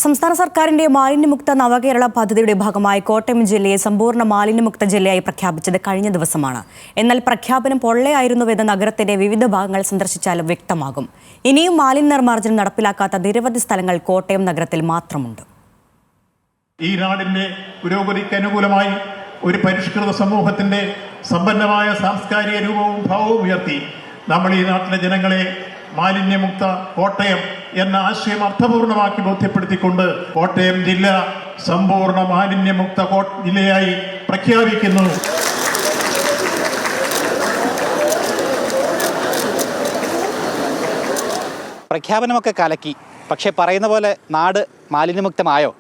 സംസ്ഥാന സർക്കാരിന്റെ മാലിന്യമുക്ത നവകേരള പദ്ധതിയുടെ ഭാഗമായി കോട്ടയം ജില്ലയെ സമ്പൂർണ്ണ മാലിന്യമുക്ത ജില്ലയായി പ്രഖ്യാപിച്ചത് കഴിഞ്ഞ ദിവസമാണ്. എന്നാൽ പ്രഖ്യാപനം പൊള്ളയായിരുന്നുവെന്ന് നഗരത്തിന്റെ വിവിധ ഭാഗങ്ങൾ സന്ദർശിച്ചാലും വ്യക്തമാകും. ഇനിയും മാലിന്യ നിർമ്മാർജ്ജനം നടപ്പിലാക്കാത്ത നിരവധി സ്ഥലങ്ങൾ കോട്ടയം നഗരത്തിൽ മാത്രമുണ്ട്. ഈ നാടിന്റെ പുരോഗതിക്ക് അനുകൂലമായി ഒരു പരിഷ്കൃത സമൂഹത്തിന്റെ സമ്പന്നമായ സാംസ്കാരിക രൂപവും ഭാവവും ഉയർത്തി നമ്മൾ ഈ നാട്ടിലെ ജനങ്ങളെ മാലിന്യമുക്ത കോട്ടയം എന്ന ആശയം അർത്ഥപൂർണമാക്കി ബോധ്യപ്പെടുത്തിക്കൊണ്ട് കോട്ടയം ജില്ല സമ്പൂർണ്ണ മാലിന്യമുക്ത ജില്ലയായി പ്രഖ്യാപിക്കുന്നു. പ്രഖ്യാപനമൊക്കെ കലക്കി. പക്ഷേ പറയുന്ന പോലെ നാട് മാലിന്യമുക്തമായോ?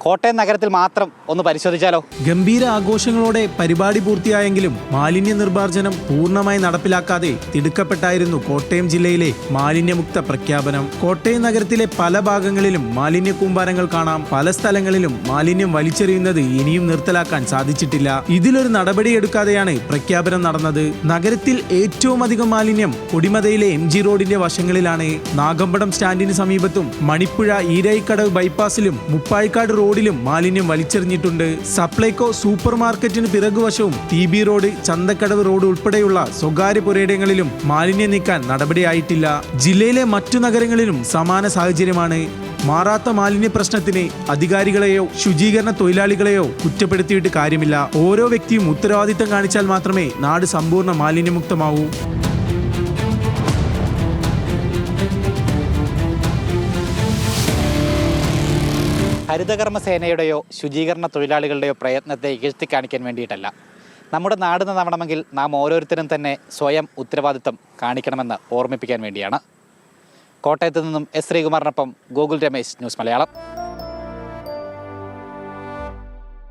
കോട്ടയം നഗരത്തിൽ മാത്രം ഒന്ന് പരിശോധിച്ചാലോ? ഗംഭീര ആഘോഷങ്ങളോടെ പരിപാടി പൂർത്തിയായെങ്കിലും മാലിന്യ നിർമ്മാർജ്ജനം പൂർണ്ണമായി നടപ്പിലാക്കാതെ തിടുക്കപ്പെട്ടായിരുന്നു കോട്ടയം ജില്ലയിലെ മാലിന്യമുക്ത പ്രഖ്യാപനം. കോട്ടയം നഗരത്തിലെ പല ഭാഗങ്ങളിലും മാലിന്യ കൂമ്പാരങ്ങൾ കാണാം. പല സ്ഥലങ്ങളിലും മാലിന്യം വലിച്ചെറിയുന്നത് ഇനിയും നിർത്തലാക്കാൻ സാധിച്ചിട്ടില്ല. ഇതിലൊരു നടപടിയെടുക്കാതെയാണ് പ്രഖ്യാപനം നടന്നത്. നഗരത്തിൽ ഏറ്റവും അധികം മാലിന്യം കൊടിമതയിലെ MG റോഡിന്റെ വശങ്ങളിലാണ്. നാഗമ്പടം സ്റ്റാൻഡിന് സമീപത്തും മണിപ്പുഴ ഈരായിക്കടവ് ബൈപ്പാസിലും മുപ്പാഴിക്കാട് റോഡിലും മാലിന്യം വലിച്ചെറിഞ്ഞിട്ടുണ്ട്. സപ്ലൈകോ സൂപ്പർ മാർക്കറ്റിന് പിറകുവശവും TB റോഡ്, ചന്തക്കടവ് റോഡ് ഉൾപ്പെടെയുള്ള സ്വകാര്യ പുരയിടങ്ങളിലും മാലിന്യം നീക്കാൻ നടപടിയായിട്ടില്ല. ജില്ലയിലെ മറ്റു നഗരങ്ങളിലും സമാന സാഹചര്യമാണ്. മാറാത്ത മാലിന്യ പ്രശ്നത്തിന് അധികാരികളെയോ ശുചീകരണ തൊഴിലാളികളെയോ കുറ്റപ്പെടുത്തിയിട്ട് കാര്യമില്ല. ഓരോ വ്യക്തിയും ഉത്തരവാദിത്തം കാണിച്ചാൽ മാത്രമേ നാട് സമ്പൂർണ്ണ മാലിന്യമുക്തമാവൂ. ഹരിതകർമ്മ സേനയുടെയോ ശുചീകരണ തൊഴിലാളികളുടെയോ പ്രയത്നത്തെ ഇകഴ്ത്തിക്കാണിക്കാൻ വേണ്ടിയിട്ടല്ല. നമ്മുടെ നാട് നന്നാവണമെങ്കിൽ നാം ഓരോരുത്തരും തന്നെ സ്വയം ഉത്തരവാദിത്തം കാണിക്കണമെന്ന് ഓർമ്മിപ്പിക്കാൻ വേണ്ടിയാണ്. കോട്ടയത്ത് നിന്നും S. ശ്രീകുമാറിനൊപ്പം ഗോകുൽ രമേശ്, ന്യൂസ് മലയാളം.